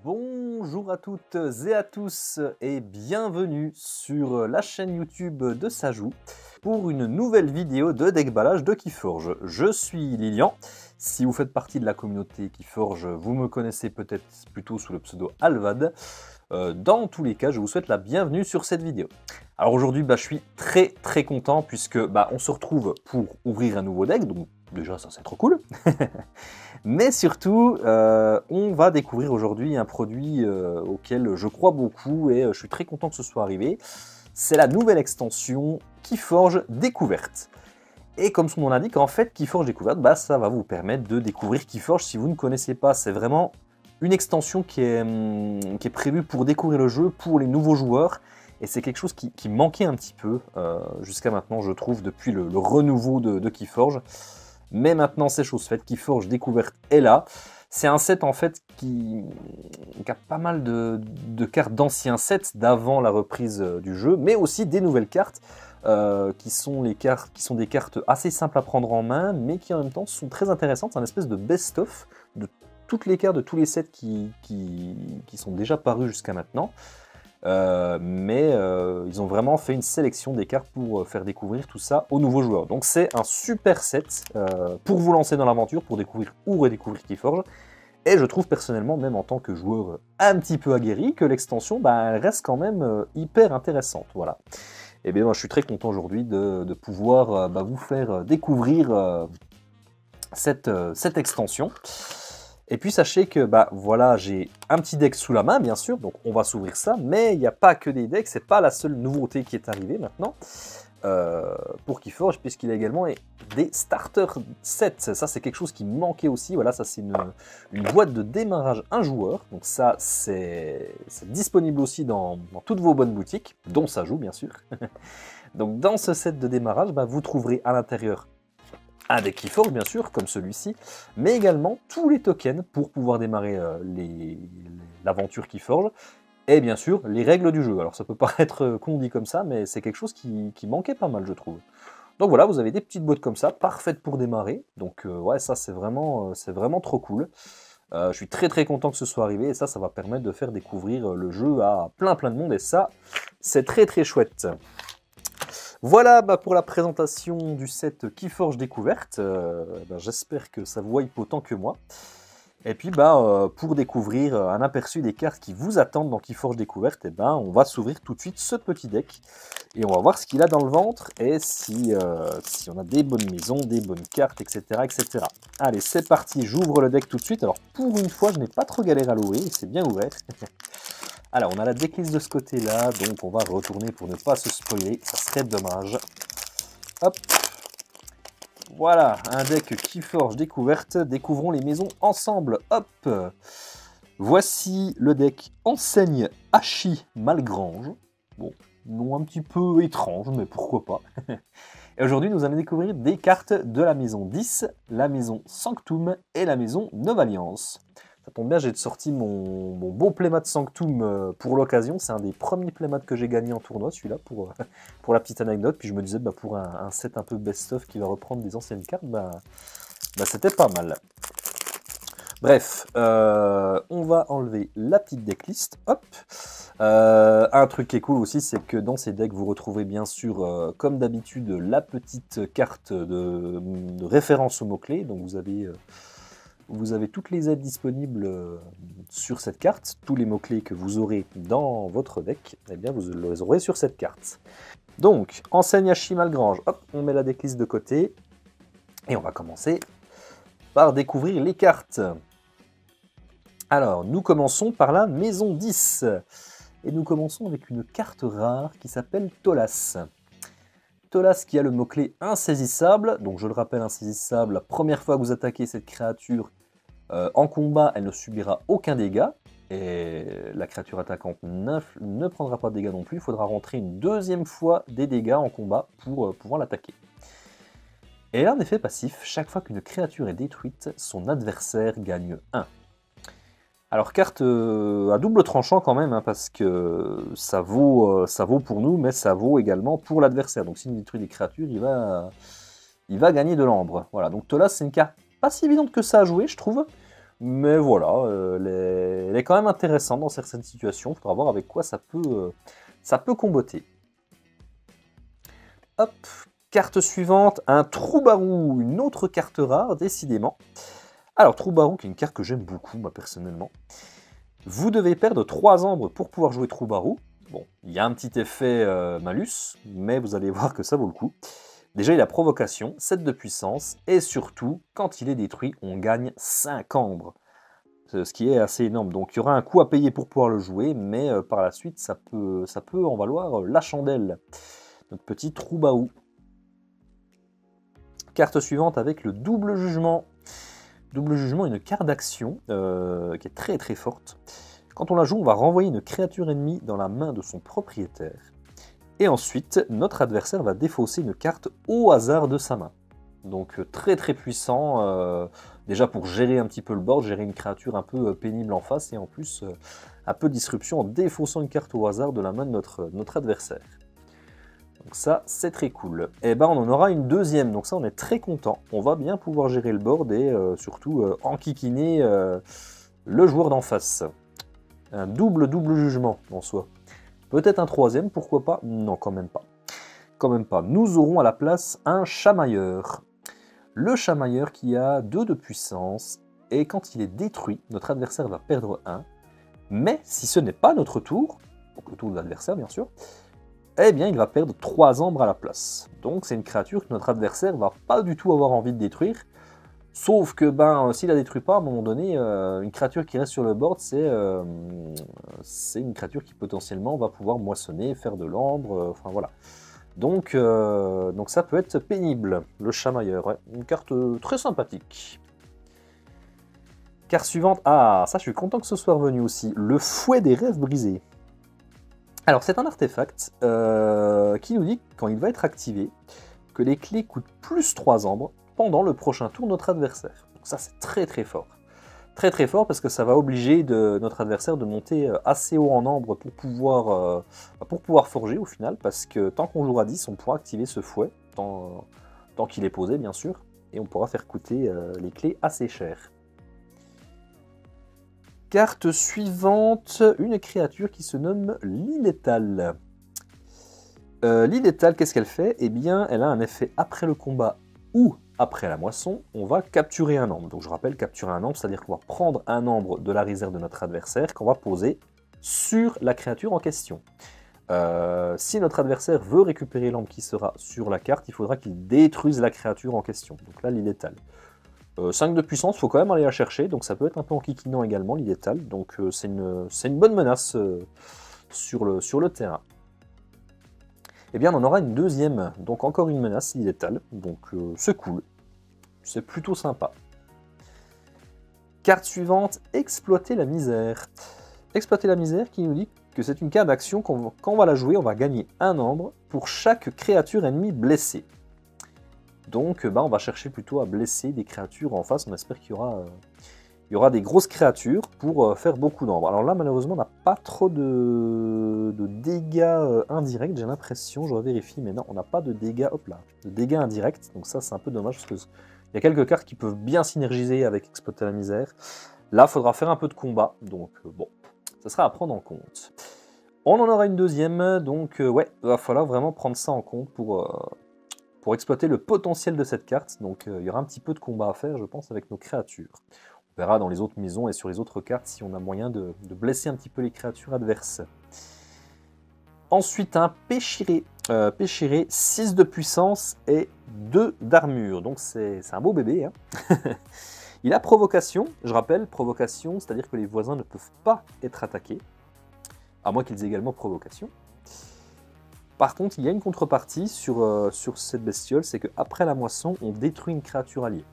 Bonjour à toutes et à tous et bienvenue sur la chaîne YouTube de Sajou pour une nouvelle vidéo de deckballage de Keyforge. Je suis Lilian. Si vous faites partie de la communauté Keyforge, vous me connaissez peut-être plutôt sous le pseudo Alvad. Dans tous les cas, je vous souhaite la bienvenue sur cette vidéo. Alors aujourd'hui, je suis très content puisque on se retrouve pour ouvrir un nouveau deck, donc déjà ça c'est trop cool. Mais surtout, on va découvrir aujourd'hui un produit auquel je crois beaucoup et je suis très content que ce soit arrivé. C'est la nouvelle extension Keyforge Découverte. Et comme son nom l'indique, en fait, Keyforge Découverte, ça va vous permettre de découvrir Keyforge si vous ne connaissez pas. C'est vraiment une extension qui est prévue pour découvrir le jeu, pour les nouveaux joueurs. Et c'est quelque chose qui manquait un petit peu jusqu'à maintenant, je trouve, depuis le renouveau de Keyforge. Mais maintenant, c'est chose faite. Keyforge Découverte est là. C'est un set en fait qui a pas mal de cartes d'anciens sets d'avant la reprise du jeu, mais aussi des nouvelles cartes qui sont des cartes assez simples à prendre en main, mais qui en même temps sont très intéressantes. C'est un espèce de best-of de toutes les cartes de tous les sets qui sont déjà parus jusqu'à maintenant. Ils ont vraiment fait une sélection des cartes pour faire découvrir tout ça aux nouveaux joueurs. Donc c'est un super set pour vous lancer dans l'aventure, pour découvrir ou redécouvrir Keyforge. Et je trouve personnellement, même en tant que joueur un petit peu aguerri, que l'extension elle reste quand même hyper intéressante. Voilà. Et bien moi je suis très content aujourd'hui de pouvoir vous faire découvrir cette extension. Et puis sachez que voilà, j'ai un petit deck sous la main bien sûr, donc on va s'ouvrir ça, mais il n'y a pas que des decks, c'est pas la seule nouveauté qui est arrivée maintenant pour Keyforge, puisqu'il y a également des starter sets. Ça c'est quelque chose qui manquait aussi, voilà, ça c'est une boîte de démarrage un joueur, donc ça c'est disponible aussi dans toutes vos bonnes boutiques, dont Sajou bien sûr. Donc dans ce set de démarrage, vous trouverez à l'intérieur un deck Keyforge bien sûr, comme celui-ci, mais également tous les tokens pour pouvoir démarrer l'aventure Keyforge, et bien sûr les règles du jeu. Alors ça peut paraître con dit comme ça, mais c'est quelque chose qui manquait pas mal je trouve. Donc voilà, vous avez des petites boîtes comme ça, parfaites pour démarrer, donc ouais, ça c'est vraiment trop cool. Je suis très content que ce soit arrivé, et ça va permettre de faire découvrir le jeu à plein de monde, et ça c'est très chouette. Voilà pour la présentation du set Keyforge Découverte. J'espère que ça vous hype autant que moi. Et puis pour découvrir un aperçu des cartes qui vous attendent dans Keyforge Découverte, on va s'ouvrir tout de suite ce petit deck. Et on va voir ce qu'il a dans le ventre et si on a des bonnes maisons, des bonnes cartes, etc. Allez, c'est parti, j'ouvre le deck tout de suite. Alors pour une fois, je n'ai pas trop galéré à l'ouvrir, c'est bien ouvert. Alors, on a la decklist de ce côté-là, donc on va retourner pour ne pas se spoiler, ça serait dommage. Hop. Voilà, un deck Keyforge Découverte, découvrons les maisons ensemble. Hop. Voici le deck Enseigne Hachi Malgrange. Bon, nom un petit peu étrange, mais pourquoi pas. Et aujourd'hui, nous allons découvrir des cartes de la maison 10, la maison Sanctum et la maison Nova-Alliance. Ça tombe bien, j'ai sorti mon beau playmat Sanctum pour l'occasion. C'est un des premiers playmats que j'ai gagné en tournoi, celui-là, pour la petite anecdote. Puis je me disais, pour un set un peu best-of qui va reprendre des anciennes cartes, c'était pas mal. Bref, on va enlever la petite decklist. Hop. Un truc qui est cool aussi, c'est que dans ces decks, vous retrouvez bien sûr, comme d'habitude, la petite carte de référence aux mots-clés. Donc vous avez toutes les aides disponibles sur cette carte. Tous les mots-clés que vous aurez dans votre deck, eh bien vous les aurez sur cette carte. Donc, Enseigne Hachi Malgrange, hop, on met la decklist de côté. Et on va commencer par découvrir les cartes. Alors, nous commençons par la maison 10. Et nous commençons avec une carte rare qui s'appelle Tolas. Tolas qui a le mot-clé insaisissable, donc je le rappelle, insaisissable, la première fois que vous attaquez cette créature en combat, elle ne subira aucun dégât, et la créature attaquante ne prendra pas de dégâts non plus, il faudra rentrer une deuxième fois des dégâts en combat pour pouvoir l'attaquer. Et là, en effet passif, chaque fois qu'une créature est détruite, son adversaire gagne 1. Alors carte à double tranchant quand même, parce que ça vaut pour nous, mais ça vaut également pour l'adversaire. Donc s'il détruit des créatures, il va gagner de l'ambre. Voilà, donc Tolas c'est une carte pas si évidente que ça à jouer, je trouve. Mais voilà, elle est quand même intéressante dans certaines situations. Il faudra voir avec quoi ça peut comboter. Hop, carte suivante, un Troubarou, une autre carte rare, décidément. Alors, Troubarou, qui est une carte que j'aime beaucoup, moi, personnellement. Vous devez perdre 3 ombres pour pouvoir jouer Troubarou. Bon, il y a un petit effet malus, mais vous allez voir que ça vaut le coup. Déjà, il a provocation, 7 de puissance, et surtout, quand il est détruit, on gagne 5 ombres. Ce qui est assez énorme. Donc, il y aura un coût à payer pour pouvoir le jouer, mais par la suite, ça peut en valoir la chandelle. Notre petit Troubarou. Carte suivante avec le double jugement. Double jugement, une carte d'action qui est très très forte. Quand on la joue, on va renvoyer une créature ennemie dans la main de son propriétaire. Et ensuite, notre adversaire va défausser une carte au hasard de sa main. Donc très très puissant, déjà pour gérer un petit peu le board, gérer une créature un peu pénible en face, et en plus un peu de disruption en défaussant une carte au hasard de la main de notre adversaire. Donc ça, c'est très cool. Et ben on en aura une deuxième, donc ça on est très content. On va bien pouvoir gérer le board et surtout enquiquiner le joueur d'en face. Un double jugement en soi. Peut-être un troisième, pourquoi pas? Non, quand même pas. Quand même pas. Nous aurons à la place un chamailleur. Le chamailleur qui a 2 de puissance, et quand il est détruit, notre adversaire va perdre 1. Mais si ce n'est pas notre tour, donc le tour de l'adversaire bien sûr, eh bien il va perdre 3 ombres à la place. Donc c'est une créature que notre adversaire va pas du tout avoir envie de détruire. Sauf que s'il la détruit pas, à un moment donné, une créature qui reste sur le board, c'est une créature qui potentiellement va pouvoir moissonner, faire de l'ombre, enfin voilà. Donc ça peut être pénible, le chamailleur, ouais. Une carte très sympathique. Carte suivante, ah ça je suis content que ce soit revenu aussi, le fouet des rêves brisés. Alors c'est un artefact qui nous dit, quand il va être activé, que les clés coûtent plus 3 ombres pendant le prochain tour de notre adversaire. Donc ça c'est très très fort. Très très fort parce que ça va obliger notre adversaire de monter assez haut en ambre pour pouvoir forger au final, parce que tant qu'on jouera 10, on pourra activer ce fouet, tant qu'il est posé bien sûr, et on pourra faire coûter les clés assez cher. Carte suivante, une créature qui se nomme l'illétale. L'illétale, qu'est-ce qu'elle fait? Eh bien, elle a un effet après le combat ou après la moisson, on va capturer un ambre. Donc je rappelle, capturer un ambre, c'est-à-dire qu'on va prendre un ambre de la réserve de notre adversaire qu'on va poser sur la créature en question. Si notre adversaire veut récupérer l'ambre qui sera sur la carte, il faudra qu'il détruise la créature en question. Donc là, l'illétale. 5 de puissance, il faut quand même aller la chercher, donc ça peut être un peu enquiquinant également, l'illétale. Donc c'est une bonne menace sur le terrain. Eh bien, on en aura une deuxième, donc encore une menace illétale, donc c'est cool, c'est plutôt sympa. Carte suivante, exploiter la misère. Exploiter la misère qui nous dit que c'est une carte d'action, quand on va la jouer, on va gagner un ambre pour chaque créature ennemie blessée. Donc on va chercher plutôt à blesser des créatures en face, on espère qu'il y aura des grosses créatures pour faire beaucoup d'ombres. Alors là, malheureusement, on n'a pas trop de dégâts indirects, j'ai l'impression, je revérifie, mais non, on n'a pas de dégâts, hop là, de dégâts indirects, donc ça c'est un peu dommage, parce qu'il y a quelques cartes qui peuvent bien synergiser avec Exploiter la misère. Là, il faudra faire un peu de combat, donc bon, ça sera à prendre en compte. On en aura une deuxième, donc ouais, il va falloir vraiment prendre ça en compte pour exploiter le potentiel de cette carte, donc il y aura un petit peu de combat à faire, je pense, avec nos créatures. On verra dans les autres maisons et sur les autres cartes si on a moyen de blesser un petit peu les créatures adverses. Ensuite, un Péchiré. Péchiré, 6 de puissance et 2 d'armure. Donc c'est un beau bébé. Hein. Il a provocation, je rappelle, provocation, c'est-à-dire que les voisins ne peuvent pas être attaqués, à moins qu'ils aient également provocation. Par contre, il y a une contrepartie sur cette bestiole, c'est qu'après la moisson, on détruit une créature alliée.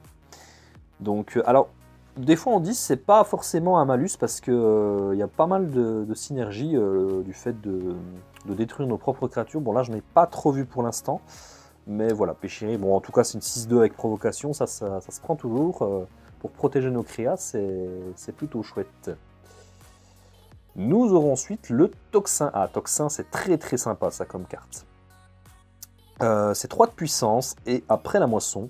Donc, alors, des fois on dit que c'est pas forcément un malus parce que y a pas mal de synergie du fait de détruire nos propres créatures. Bon là je n'ai pas trop vu pour l'instant, mais voilà, Péchiré, bon en tout cas c'est une 6-2 avec provocation, ça se prend toujours. Pour protéger nos créas, c'est plutôt chouette. Nous aurons ensuite le Toxin. Ah, Toxin c'est très très sympa ça comme carte. C'est 3 de puissance et après la moisson,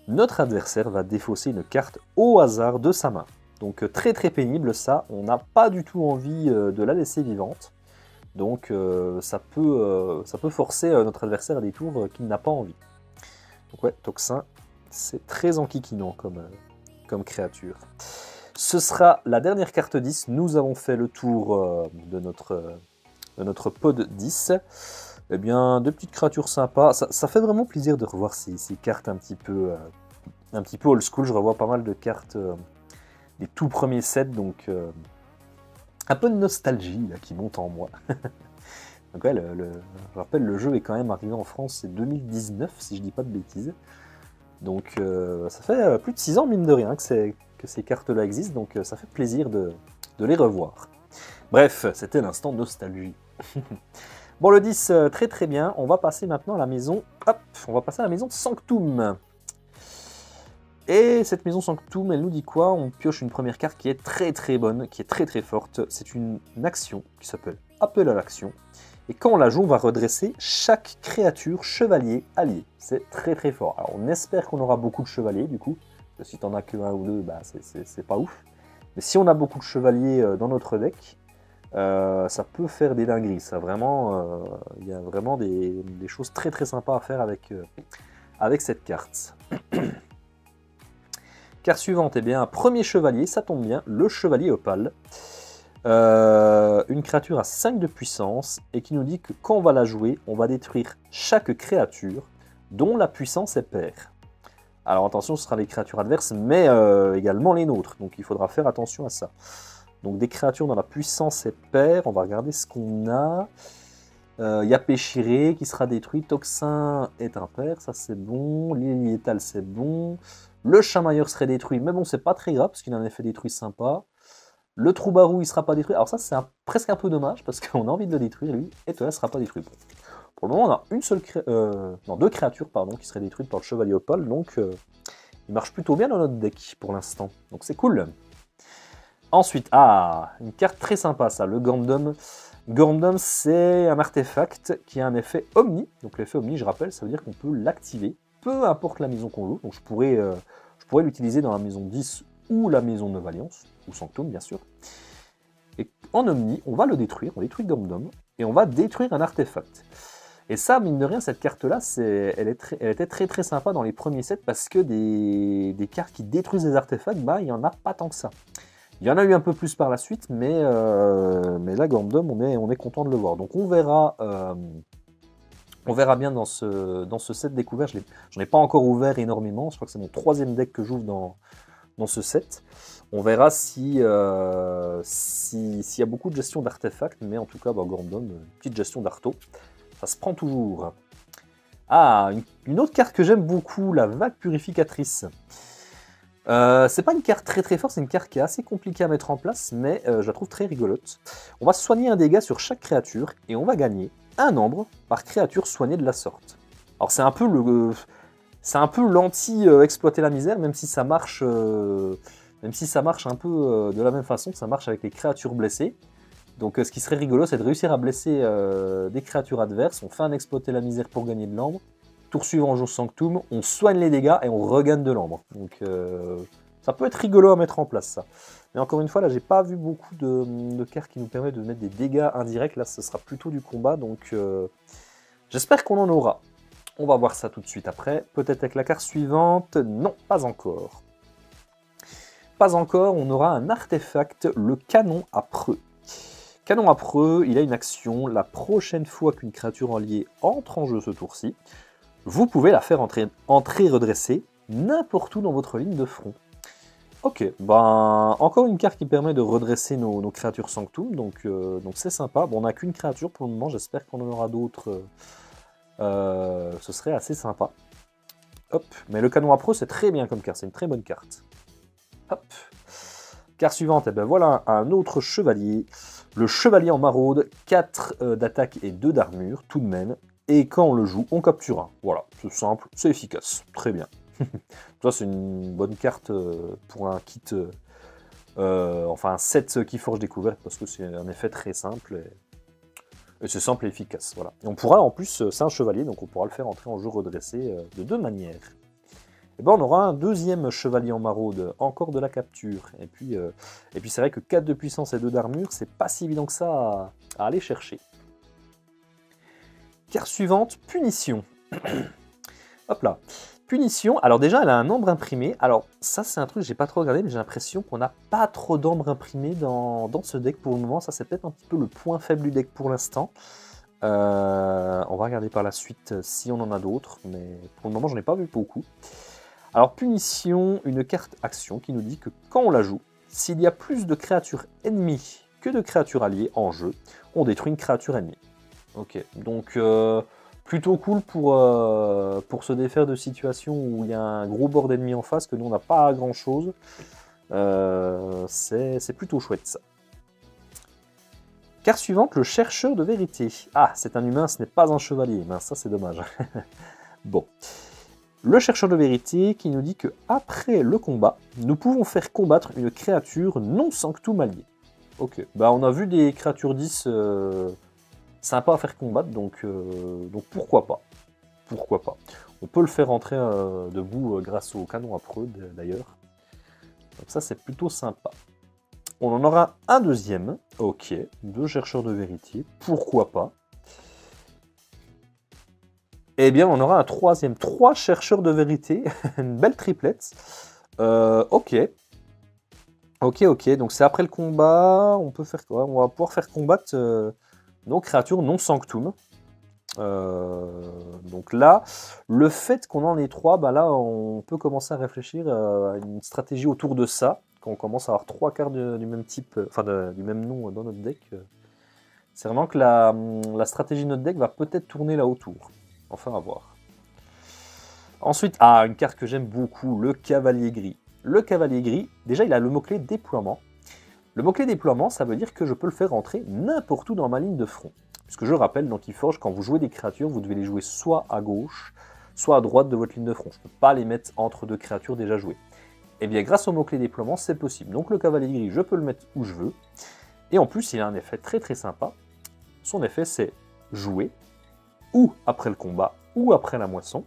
notre adversaire va défausser une carte au hasard de sa main. Donc très très pénible ça, on n'a pas du tout envie de la laisser vivante. Donc ça peut forcer notre adversaire à des tours qu'il n'a pas envie. Donc ouais, Toxin, c'est très enquiquinant comme créature. Ce sera la dernière carte 10, nous avons fait le tour de notre pod 10. Eh bien, deux petites créatures sympas, ça fait vraiment plaisir de revoir ces cartes un petit peu old school. Je revois pas mal de cartes des tout premiers sets, donc un peu de nostalgie là, qui monte en moi. Donc ouais, je rappelle, le jeu est quand même arrivé en France, c'est 2019 si je dis pas de bêtises. Donc ça fait plus de 6 ans mine de rien que ces cartes-là existent, donc ça fait plaisir de les revoir. Bref, c'était l'instant nostalgie. Bon, le 10, très très bien. On va passer maintenant à la maison. Hop, on va passer à la maison Sanctum. Et cette maison Sanctum, elle nous dit quoi? On pioche une première carte qui est très très bonne, qui est très très forte. C'est une action qui s'appelle Appel à l'action. Et quand on la joue, on va redresser chaque créature chevalier allié. C'est très très fort. Alors on espère qu'on aura beaucoup de chevaliers du coup. Parce que si t'en as que un ou deux, bah, c'est pas ouf. Mais si on a beaucoup de chevaliers dans notre deck, ça peut faire des dingueries. Ça vraiment, il y a vraiment des choses très très sympas à faire avec cette carte. Carte suivante, eh bien, premier chevalier, ça tombe bien, le chevalier opale. Une créature à 5 de puissance et qui nous dit que quand on va la jouer, on va détruire chaque créature dont la puissance est paire. Alors attention, ce sera les créatures adverses, mais également les nôtres, donc il faudra faire attention à ça. Donc des créatures dont la puissance est paire, on va regarder ce qu'on a. Il y a Péchiré qui sera détruit, Toxin est impair, ça c'est bon, l'Iliétal c'est bon. Le Chamailleur serait détruit, mais bon, c'est pas très grave, parce qu'il a un effet détruit sympa. Le Troubarou, il sera pas détruit. Alors ça, c'est presque un peu dommage, parce qu'on a envie de le détruire, lui, et toi, il sera pas détruit. Bon. Pour le moment, on a deux créatures pardon, qui seraient détruites par le Chevalier Opale, donc il marche plutôt bien dans notre deck, pour l'instant. Donc c'est cool. Ensuite, une carte très sympa, ça, le Gandom. Gandom, c'est un artefact qui a un effet Omni. Donc l'effet Omni, je rappelle, ça veut dire qu'on peut l'activer, peu importe la maison qu'on joue. Donc je pourrais l'utiliser dans la maison 10 ou la maison 9 Alliance, ou Sanctum bien sûr. Et en Omni, on va le détruire, on détruit Gandom, et on va détruire un artefact. Et ça, mine de rien, cette carte-là, elle était très très sympa dans les premiers sets, parce que des cartes qui détruisent des artefacts, bah, il n'y en a pas tant que ça. Il y en a eu un peu plus par la suite, mais là, Gandom, on est content de le voir. Donc on verra bien dans ce set découvert. J'en ai pas encore ouvert énormément, je crois que c'est mon 3e deck que j'ouvre dans ce set. On verra s'il y a beaucoup de gestion d'artefacts, mais en tout cas, bah, Gandom, petite gestion d'arto, ça se prend toujours. Une autre carte que j'aime beaucoup, la Vague Purificatrice. C'est pas une carte très très forte, c'est une carte qui est assez compliquée à mettre en place, mais je la trouve très rigolote. On va soigner un dégât sur chaque créature, et on va gagner un nombre par créature soignée de la sorte. Alors c'est un peu l'anti-exploiter la misère, même si ça marche un peu de la même façon que ça marche avec les créatures blessées. Donc ce qui serait rigolo, c'est de réussir à blesser des créatures adverses, on fait un exploiter la misère pour gagner de l'ambre. Tour suivant, on joue Sanctum, on soigne les dégâts et on regagne de l'ambre. Donc ça peut être rigolo à mettre en place ça. Mais encore une fois, là j'ai pas vu beaucoup de cartes qui nous permettent de mettre des dégâts indirects. Là ce sera plutôt du combat, donc j'espère qu'on en aura. On va voir ça tout de suite après. Peut-être avec la carte suivante. Non, pas encore. Pas encore, on aura un artefact, le canon à preux. Canon à preux, il a une action. La prochaine fois qu'une créature alliée entre en jeu ce tour-ci, vous pouvez la faire entrer redressée n'importe où dans votre ligne de front. Ok, ben encore une carte qui permet de redresser nos créatures Sanctum, donc c'est sympa. Bon, on n'a qu'une créature pour le moment, j'espère qu'on en aura d'autres. Ce serait assez sympa. Hop, mais le canon à preux, c'est très bien comme carte, c'est une très bonne carte. Hop. Carte suivante, et ben voilà un autre chevalier. Le chevalier en maraude, 4 d'attaque et 2 d'armure, tout de même. Et quand on le joue, on capture un. Voilà, c'est simple, c'est efficace, très bien. Ça, c'est une bonne carte pour un kit, enfin un set qui forge découverte, parce que c'est un effet très simple et c'est simple et efficace. Voilà. Et on pourra en plus, c'est un chevalier, donc on pourra le faire entrer en jeu redressé de deux manières. Et ben on aura un deuxième chevalier en maraude, encore de la capture. Et puis c'est vrai que 4 de puissance et 2 d'armure, c'est pas si évident que ça à aller chercher. Carte suivante, punition. Hop là. Punition, alors déjà elle a un nombre imprimé. Alors ça c'est un truc que j'ai pas trop regardé, mais j'ai l'impression qu'on n'a pas trop d'ombre imprimé dans ce deck pour le moment. Ça c'est peut-être un petit peu le point faible du deck pour l'instant. On va regarder par la suite si on en a d'autres, mais pour le moment j'en ai pas vu beaucoup. Alors punition, une carte action qui nous dit que quand on la joue, s'il y a plus de créatures ennemies que de créatures alliées en jeu, on détruit une créature ennemie. Ok, donc plutôt cool pour se défaire de situations où il y a un gros board d'ennemis en face, que nous on n'a pas grand chose. C'est plutôt chouette ça. Carte suivante, le chercheur de vérité. Ah, c'est un humain, ce n'est pas un chevalier. Ben, ça c'est dommage. Bon. Le chercheur de vérité qui nous dit que après le combat, nous pouvons faire combattre une créature non sanctum alliée. Ok, bah on a vu des créatures 10 sympas à faire combattre, donc pourquoi pas. Pourquoi pas. On peut le faire rentrer debout grâce au canon à preux d'ailleurs. Donc ça c'est plutôt sympa. On en aura un deuxième. Ok, 2 chercheurs de vérité, pourquoi pas. Eh bien, on aura un troisième. 3 chercheurs de vérité. Une belle triplette. Ok. Ok. Donc, c'est après le combat. On peut faire quoi? On va pouvoir faire combattre nos créatures non sanctum. Donc là, le fait qu'on en ait 3, bah là, on peut commencer à réfléchir à une stratégie autour de ça. Quand on commence à avoir 3 cartes du même type, enfin du même nom dans notre deck. C'est vraiment que la stratégie de notre deck va peut-être tourner là autour. Enfin, à voir. Ensuite, une carte que j'aime beaucoup, le Cavalier Gris. Le Cavalier Gris, déjà, il a le mot-clé déploiement. Le mot-clé déploiement, ça veut dire que je peux le faire rentrer n'importe où dans ma ligne de front. Puisque je rappelle, dans Keyforge, quand vous jouez des créatures, vous devez les jouer soit à gauche, soit à droite de votre ligne de front. Je ne peux pas les mettre entre 2 créatures déjà jouées. Et bien, grâce au mot-clé déploiement, c'est possible. Donc, le Cavalier Gris, je peux le mettre où je veux. Et en plus, il a un effet très très sympa. Son effet, c'est jouer, ou après le combat, ou après la moisson,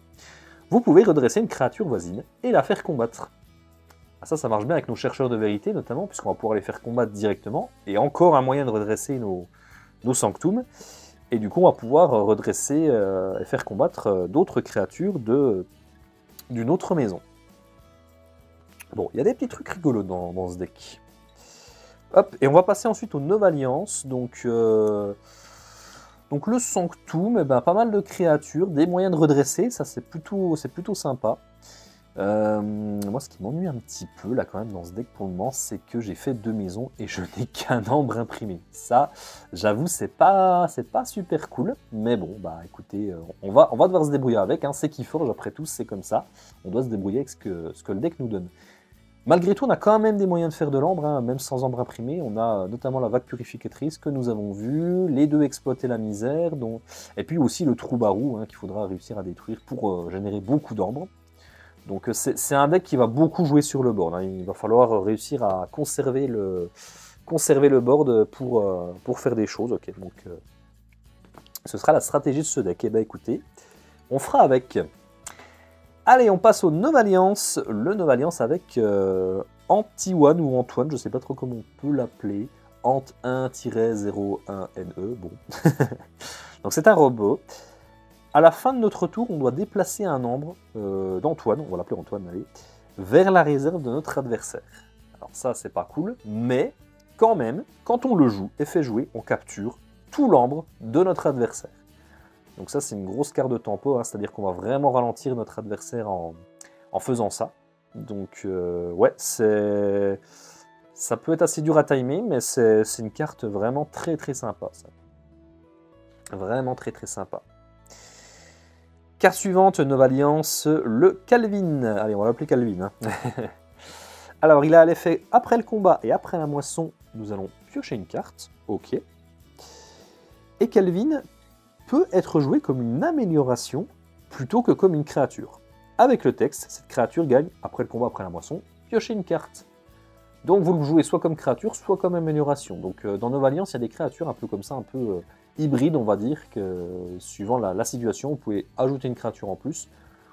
vous pouvez redresser une créature voisine et la faire combattre. Ça marche bien avec nos chercheurs de vérité, notamment, puisqu'on va pouvoir les faire combattre directement, et encore un moyen de redresser nos sanctums, et du coup on va pouvoir redresser et faire combattre d'autres créatures d'une autre maison. Bon, il y a des petits trucs rigolos dans ce deck. Hop, et on va passer ensuite aux Nova Alliance, donc le Sanctum, pas mal de créatures, des moyens de redresser, ça c'est plutôt sympa. Moi ce qui m'ennuie un petit peu là quand même dans ce deck pour le moment, c'est que j'ai fait 2 maisons et je n'ai qu'un ambre imprimé. Ça, j'avoue, c'est pas super cool, mais bon, bah écoutez, on va devoir se débrouiller avec, hein. C'est Keyforge, après tout c'est comme ça, on doit se débrouiller avec ce que le deck nous donne. Malgré tout, on a quand même des moyens de faire de l'ambre, hein, même sans ambre imprimé. On a notamment la vague purificatrice que nous avons vue, les 2 exploiter la misère, et puis aussi le troubarou qu'il faudra réussir à détruire pour générer beaucoup d'ambre. Donc c'est un deck qui va beaucoup jouer sur le board, hein. Il va falloir réussir à conserver le board pour faire des choses. Ok, donc ce sera la stratégie de ce deck. Et écoutez, on fera avec. Allez, on passe au Nova Alliance. Le Nova Alliance avec Antiwan ou Antoine, je ne sais pas trop comment on peut l'appeler. Ant 1-01NE, bon. Donc c'est un robot. À la fin de notre tour, on doit déplacer un ambre d'Antoine, on va l'appeler Antoine, allez, vers la réserve de notre adversaire. Alors ça, c'est pas cool, mais quand même, quand on le joue et fait jouer, on capture tout l'ambre de notre adversaire. Donc ça, c'est une grosse carte de tempo, hein, c'est-à-dire qu'on va vraiment ralentir notre adversaire en faisant ça. Donc ouais, ça peut être assez dur à timer, mais c'est une carte vraiment très très sympa. Ça. Vraiment très très sympa. Carte suivante, Nova Alliance, le Calvin. Allez, on va l'appeler Calvin. Hein. Alors, il a l'effet après le combat et après la moisson, nous allons piocher une carte. Ok. Et Calvin peut être joué comme une amélioration plutôt que comme une créature. Avec le texte, cette créature gagne, après le combat, après la moisson, piocher une carte. Donc vous le jouez soit comme créature, soit comme amélioration. Donc dans Nova Alliance, il y a des créatures un peu comme ça, un peu hybrides, on va dire, que suivant la situation, vous pouvez ajouter une créature en plus,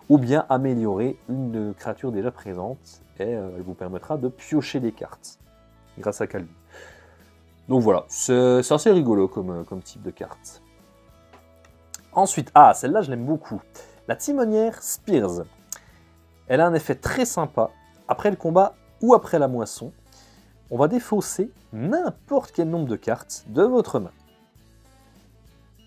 ou bien améliorer une créature déjà présente, et elle vous permettra de piocher des cartes, grâce à Calvin. Donc voilà, c'est assez rigolo comme type de carte. Ensuite, celle-là je l'aime beaucoup, la Timonière Spears. Elle a un effet très sympa, après le combat ou après la moisson, on va défausser n'importe quel nombre de cartes de votre main.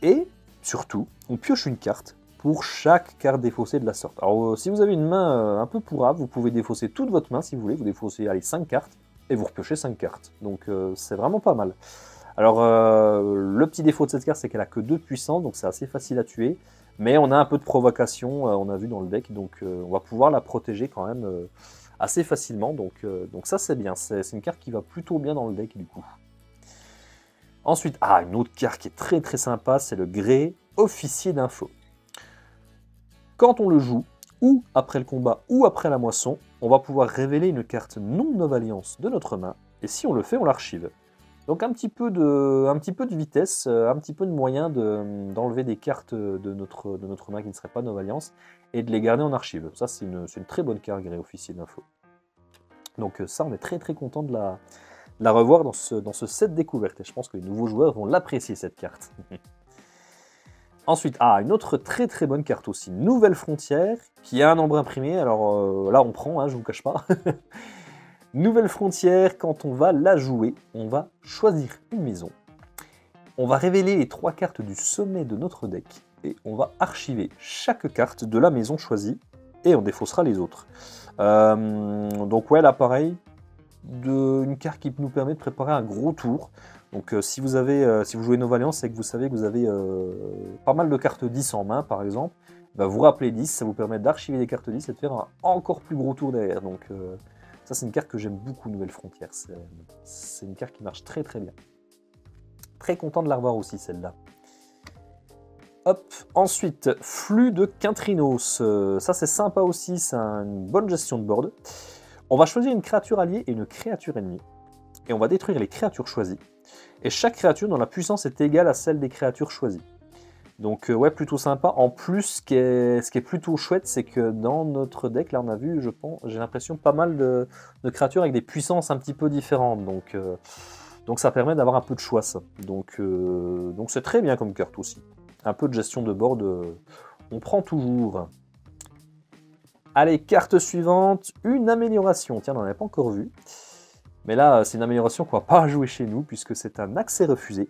Et surtout, on pioche une carte pour chaque carte défaussée de la sorte. Alors si vous avez une main un peu pourrave, vous pouvez défausser toute votre main si vous voulez, vous défaussez 5 cartes, et vous repiochez 5 cartes. Donc c'est vraiment pas mal. Alors le petit défaut de cette carte, c'est qu'elle a que 2 de puissance, donc c'est assez facile à tuer. Mais on a un peu de provocation, on a vu dans le deck, donc on va pouvoir la protéger quand même assez facilement. Donc ça c'est bien, c'est une carte qui va plutôt bien dans le deck du coup. Ensuite, une autre carte qui est très très sympa, c'est le Grey Officier d'Info. Quand on le joue, ou après le combat, ou après la moisson, on va pouvoir révéler une carte non Nova-Alliance de notre main, et si on le fait, on l'archive. Donc un petit peu de vitesse, un petit peu de moyen d'enlever des cartes de notre main qui ne seraient pas Nova-Alliance, et de les garder en archive. Ça, c'est une très bonne carte, Grey Officier d'Info. Donc ça, on est très très content de la revoir dans ce set découverte, et je pense que les nouveaux joueurs vont l'apprécier, cette carte. Ensuite, une autre très très bonne carte aussi, Nouvelle Frontière, qui a un nombre imprimé, alors là on prend, je vous cache pas. Nouvelle Frontière, quand on va la jouer, on va choisir une maison, on va révéler les 3 cartes du sommet de notre deck, et on va archiver chaque carte de la maison choisie, et on défaussera les autres. Donc ouais, là pareil, une carte qui nous permet de préparer un gros tour. Donc si vous jouez Nova-Alliance, c'est que vous savez que vous avez pas mal de cartes 10 en main par exemple, vous rappelez 10, ça vous permet d'archiver les cartes 10 et de faire un encore plus gros tour derrière. Donc ça c'est une carte que j'aime beaucoup, Nouvelle Frontière, c'est une carte qui marche très très bien. Très content de la revoir aussi celle-là. Hop, ensuite, Flux de Quintrinos, ça c'est sympa aussi, c'est une bonne gestion de board. On va choisir une créature alliée et une créature ennemie, et on va détruire les créatures choisies. Et chaque créature dont la puissance est égale à celle des créatures choisies. Donc ouais, plutôt sympa. En plus, ce qui est plutôt chouette, c'est que dans notre deck, là on a vu, j'ai l'impression, pas mal de créatures avec des puissances un petit peu différentes. Donc ça permet d'avoir un peu de choix, ça. Donc c'est très bien comme carte aussi. Un peu de gestion de board, on prend toujours. Allez, carte suivante, une amélioration. Tiens, on n'en avait pas encore vu. Mais là, c'est une amélioration qu'on ne va pas jouer chez nous, puisque c'est un accès refusé.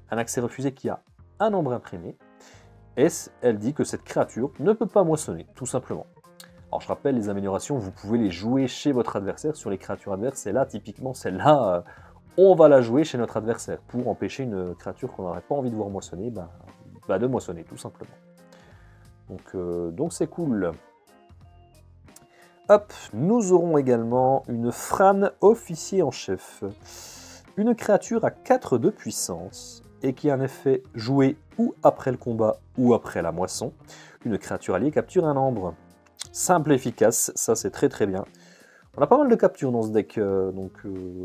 Un accès refusé qui a un nombre imprimé. Et elle dit que cette créature ne peut pas moissonner, tout simplement. Alors je rappelle, les améliorations, vous pouvez les jouer chez votre adversaire, sur les créatures adverses. Et là, typiquement, celle-là, on va la jouer chez notre adversaire, pour empêcher une créature qu'on n'aurait pas envie de voir moissonner, de moissonner, tout simplement. Donc c'est cool. Hop, nous aurons également une Fran Officier en chef. Une créature à 4 de puissance et qui a un effet joué ou après le combat ou après la moisson. Une créature alliée capture un ambre. Simple et efficace, ça c'est très très bien. On a pas mal de captures dans ce deck, donc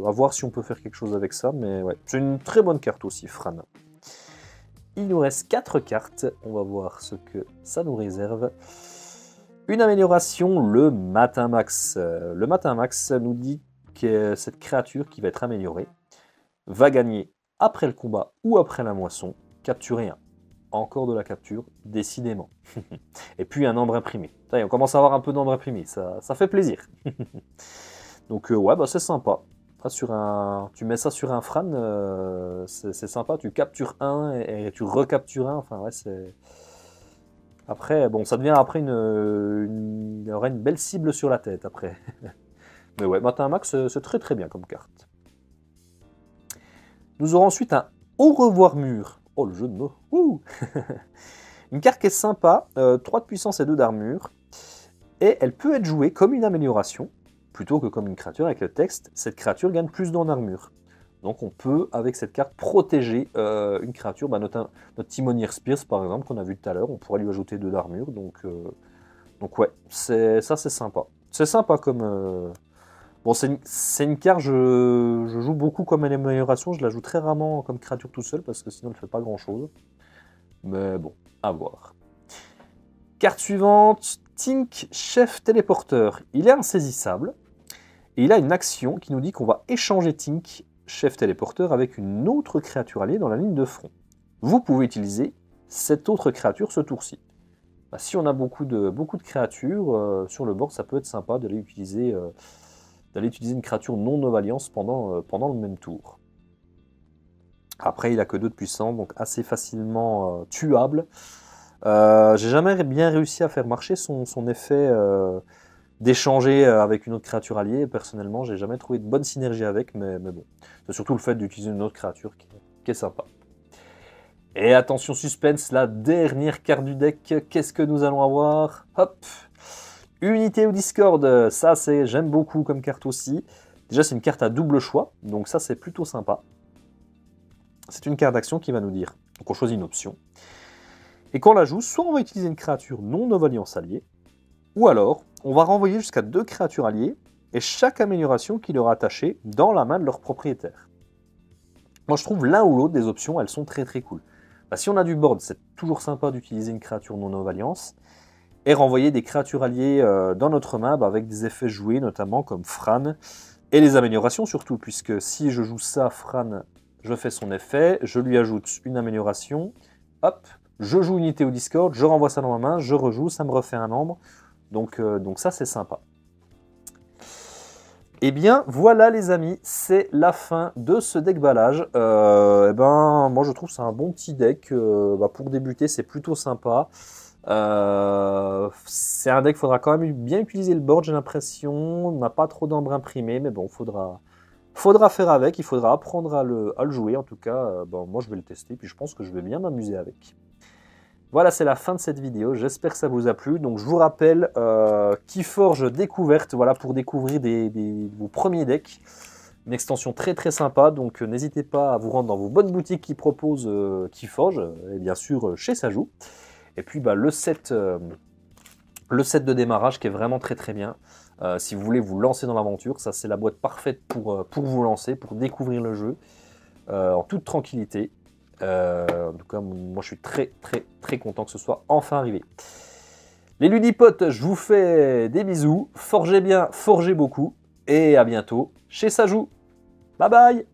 à voir si on peut faire quelque chose avec ça, mais ouais, c'est une très bonne carte aussi, Fran. Il nous reste 4 cartes, on va voir ce que ça nous réserve. Une amélioration, le Matin Max. Le Matin Max nous dit que cette créature qui va être améliorée va gagner après le combat ou après la moisson, capturer un. Encore de la capture, décidément. Et puis un ambre imprimé. Ça y est, on commence à avoir un peu d'ambre imprimé, ça fait plaisir. Donc ouais, c'est sympa. Tu mets ça sur un Fran, c'est sympa, tu captures un et tu recaptures un, enfin ouais, c'est... Après, bon, ça devient après il y aura une belle cible sur la tête après. Mais ouais, Matin Max, c'est très très bien comme carte. Nous aurons ensuite un Au revoir mur. Oh, le jeu de mots. Ouh. Une carte qui est sympa, 3 de puissance et 2 d'armure. Et elle peut être jouée comme une amélioration, plutôt que comme une créature avec le texte. Cette créature gagne plus d'en armure. Donc on peut, avec cette carte, protéger une créature, notre Timonière Spears par exemple, qu'on a vu tout à l'heure, on pourrait lui ajouter 2 d'armure, donc ouais, ça c'est sympa. C'est sympa comme... Bon, c'est une carte, je joue beaucoup comme une amélioration, je la joue très rarement comme créature tout seul, parce que sinon elle ne fait pas grand chose. Mais bon, à voir. Carte suivante, Tink, chef téléporteur, il est insaisissable. Et il a une action qui nous dit qu'on va échanger Tink, chef téléporteur, avec une autre créature alliée dans la ligne de front. Vous pouvez utiliser cette autre créature ce tour-ci. Bah, si on a beaucoup de créatures sur le board, ça peut être sympa d'aller utiliser une créature non Nova-Alliance pendant le même tour. Après, il a que 2 de puissance, donc assez facilement tuable. J'ai jamais bien réussi à faire marcher son effet d'échanger avec une autre créature alliée. Personnellement, j'ai jamais trouvé de bonne synergie avec, mais bon. C'est surtout le fait d'utiliser une autre créature qui est sympa. Et attention suspense, la dernière carte du deck, qu'est-ce que nous allons avoir? Hop, Unité au Discord, ça j'aime beaucoup comme carte aussi. Déjà c'est une carte à double choix, donc ça c'est plutôt sympa. C'est une carte d'action qui va nous dire, donc on choisit une option. Et quand on la joue, soit on va utiliser une créature non Nova-Alliance alliée, ou alors on va renvoyer jusqu'à 2 créatures alliées, et chaque amélioration qui leur est attachée dans la main de leur propriétaire. Moi je trouve l'un ou l'autre des options, elles sont très cool. Bah, si on a du board, c'est toujours sympa d'utiliser une créature non Nova-Alliance, et renvoyer des créatures alliées dans notre main avec des effets joués, notamment comme Fran, et les améliorations surtout, puisque si je joue ça, Fran, je fais son effet, je lui ajoute une amélioration, hop, je joue Unité au Discord, je renvoie ça dans ma main, je rejoue, ça me refait un nombre, donc ça c'est sympa. Et bien voilà les amis, c'est la fin de ce deck ballage. Moi je trouve que c'est un bon petit deck, pour débuter c'est plutôt sympa. C'est un deck, il faudra quand même bien utiliser le board, j'ai l'impression. On n'a pas trop d'embre imprimé, mais bon, faudra faire avec, il faudra apprendre à le jouer. En tout cas, moi je vais le tester, puis je pense que je vais bien m'amuser avec. Voilà, c'est la fin de cette vidéo, j'espère que ça vous a plu. Donc je vous rappelle, Keyforge découverte, voilà, pour découvrir vos premiers decks. Une extension très sympa, donc n'hésitez pas à vous rendre dans vos bonnes boutiques qui proposent Keyforge, et bien sûr chez Sajou. Et puis le set de démarrage qui est vraiment très bien. Si vous voulez vous lancer dans l'aventure, ça c'est la boîte parfaite pour vous lancer, pour découvrir le jeu en toute tranquillité. En tout cas, moi je suis très content que ce soit enfin arrivé. Les ludipotes, je vous fais des bisous. Forgez bien, forgez beaucoup. Et à bientôt chez Sajou. Bye bye!